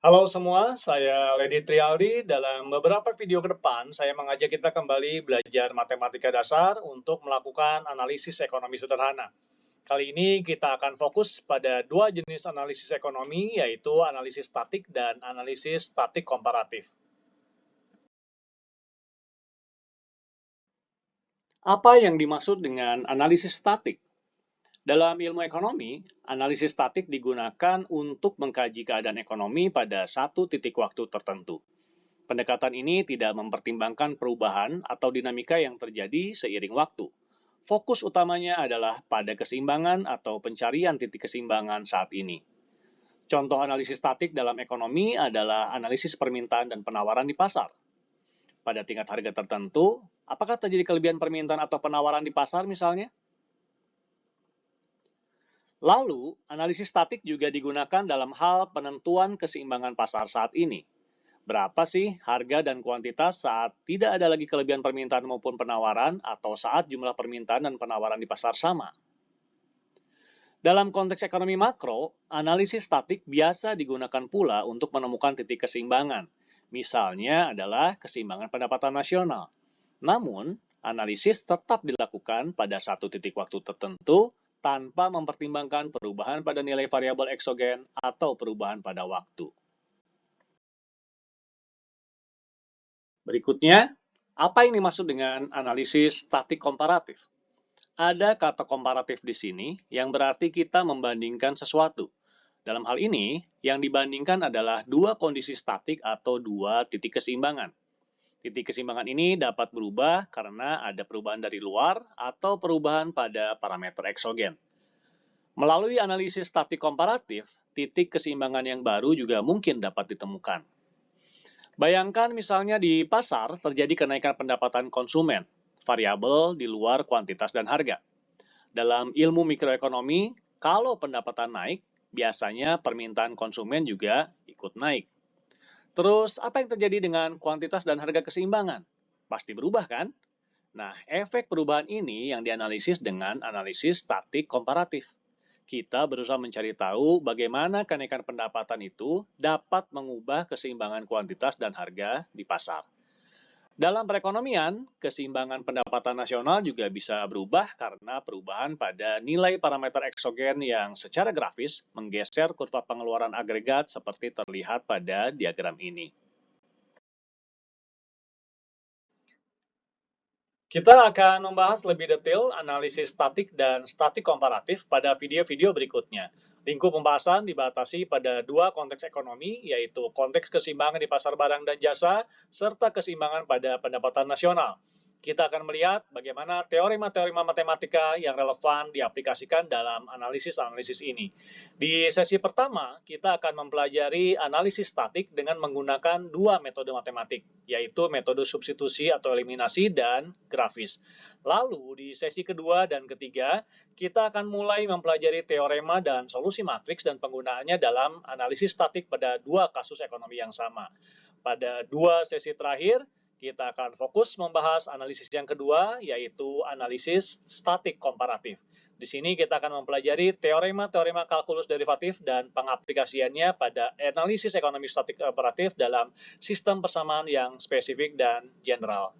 Halo semua, saya Ledi Trialdi. Dalam beberapa video ke depan, saya mengajak kita kembali belajar matematika dasar untuk melakukan analisis ekonomi sederhana. Kali ini kita akan fokus pada dua jenis analisis ekonomi, yaitu analisis statik dan analisis statik komparatif. Apa yang dimaksud dengan analisis statik? Dalam ilmu ekonomi, analisis statik digunakan untuk mengkaji keadaan ekonomi pada satu titik waktu tertentu. Pendekatan ini tidak mempertimbangkan perubahan atau dinamika yang terjadi seiring waktu. Fokus utamanya adalah pada keseimbangan atau pencarian titik keseimbangan saat ini. Contoh analisis statik dalam ekonomi adalah analisis permintaan dan penawaran di pasar. Pada tingkat harga tertentu, apakah terjadi kelebihan permintaan atau penawaran di pasar misalnya? Lalu, analisis statik juga digunakan dalam hal penentuan keseimbangan pasar saat ini. Berapa sih harga dan kuantitas saat tidak ada lagi kelebihan permintaan maupun penawaran atau saat jumlah permintaan dan penawaran di pasar sama? Dalam konteks ekonomi makro, analisis statik biasa digunakan pula untuk menemukan titik keseimbangan. Misalnya adalah keseimbangan pendapatan nasional. Namun, analisis tetap dilakukan pada satu titik waktu tertentu tanpa mempertimbangkan perubahan pada nilai variabel eksogen atau perubahan pada waktu. Berikutnya, apa yang dimaksud dengan analisis statik komparatif? Ada kata komparatif di sini yang berarti kita membandingkan sesuatu. Dalam hal ini, yang dibandingkan adalah dua kondisi statik atau dua titik keseimbangan. Titik keseimbangan ini dapat berubah karena ada perubahan dari luar atau perubahan pada parameter eksogen. Melalui analisis statik komparatif, titik keseimbangan yang baru juga mungkin dapat ditemukan. Bayangkan misalnya di pasar terjadi kenaikan pendapatan konsumen, variabel di luar kuantitas dan harga. Dalam ilmu mikroekonomi, kalau pendapatan naik, biasanya permintaan konsumen juga ikut naik. Terus, apa yang terjadi dengan kuantitas dan harga keseimbangan? Pasti berubah kan? Nah, efek perubahan ini yang dianalisis dengan analisis statik komparatif. Kita berusaha mencari tahu bagaimana kenaikan pendapatan itu dapat mengubah keseimbangan kuantitas dan harga di pasar. Dalam perekonomian, keseimbangan pendapatan nasional juga bisa berubah karena perubahan pada nilai parameter eksogen yang secara grafis menggeser kurva pengeluaran agregat seperti terlihat pada diagram ini. Kita akan membahas lebih detail analisis statik dan statik komparatif pada video-video berikutnya. Lingkup pembahasan dibatasi pada dua konteks ekonomi, yaitu konteks keseimbangan di pasar barang dan jasa, serta keseimbangan pada pendapatan nasional. Kita akan melihat bagaimana teorema-teorema matematika yang relevan diaplikasikan dalam analisis-analisis ini. Di sesi pertama, kita akan mempelajari analisis statik dengan menggunakan dua metode matematik, yaitu metode substitusi atau eliminasi dan grafis. Lalu, di sesi kedua dan ketiga, kita akan mulai mempelajari teorema dan solusi matriks dan penggunaannya dalam analisis statik pada dua kasus ekonomi yang sama. Pada dua sesi terakhir, kita akan fokus membahas analisis yang kedua, yaitu analisis statik komparatif. Di sini kita akan mempelajari teorema-teorema kalkulus derivatif dan pengaplikasiannya pada analisis ekonomi statik komparatif dalam sistem persamaan yang spesifik dan general.